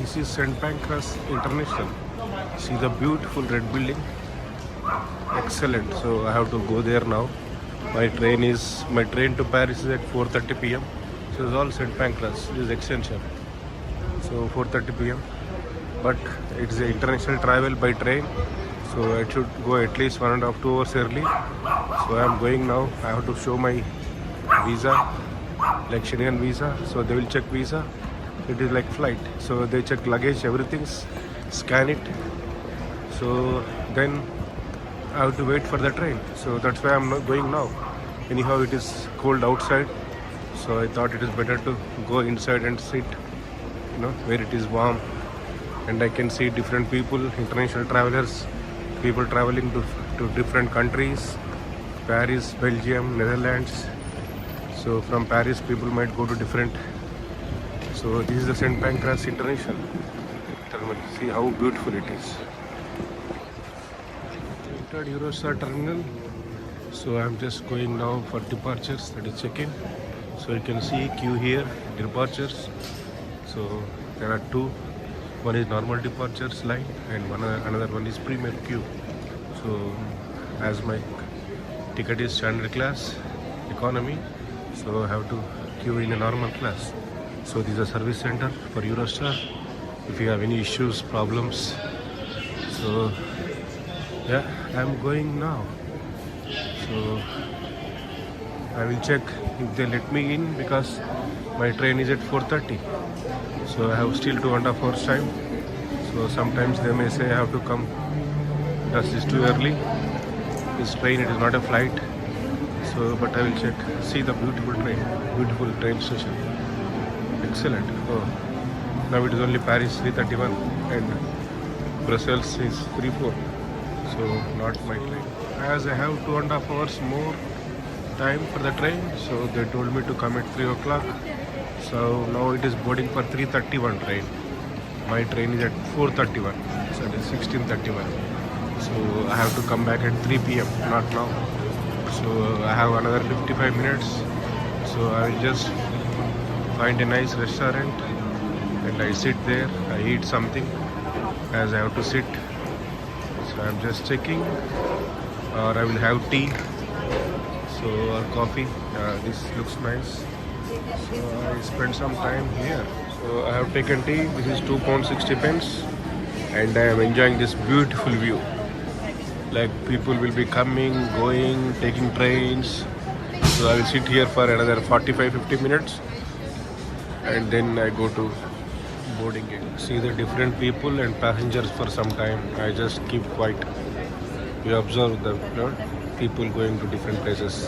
This is St. Pancras International. See the beautiful red building. Excellent. So I have to go there now. My train to Paris is at 4:30 p.m. So it's all St. Pancras. This is extension. So 4:30 p.m. But it's an international travel by train. So I should go at least 1.5 2 hours early. So I am going now. I have to show my visa, like Schengen visa. So they will check visa. It is like flight. So they check luggage, everything, scan it. So then I have to wait for the train. So that's why I'm not going now. Anyhow, it is cold outside. So I thought it is better to go inside and sit, where it is warm. And I can see different people, international travelers, people traveling to different countries, Paris, Belgium, Netherlands. So from Paris, people might go to different. So this is the St. Pancras International Terminal. See how beautiful it is. Entered Eurostar Terminal. So I'm just going now for departures, that is check-in. So you can see queue here, departures. So there are two. One is normal departures line and another one is premier queue. So as my ticket is standard class, economy, so I have to queue in a normal class. So this is a service center for Eurostar. If you have any issues, problems, so yeah, I'm going now. So I will check if they let me in because my train is at 4:30. So I have still 2.5 hours time. So sometimes they may say I have to come. This is too early. This train, it is not a flight. So but I will check. See the beautiful train station. Excellent. Oh, now it is only Paris 3:31 and Brussels is 3:04. So not my train. As I have 2.5 hours more time for the train, so they told me to come at 3 o'clock. So now it is boarding for 3:31 train. My train is at 4:31, so it is 16:31. So I have to come back at 3 p.m. not now. So I have another 55 minutes. So I will just find a nice restaurant and I sit there. I eat something as I have to sit. So I'm just checking, or I will have tea. So or coffee. This looks nice. So I spent some time here. So I have taken tea. This is £2.60, and I am enjoying this beautiful view. Like people will be coming, going, taking trains. So I will sit here for another 45-50 minutes, and then I go to boarding gate. See the different people and passengers for some time. I just keep quiet. You observe the people going to different places.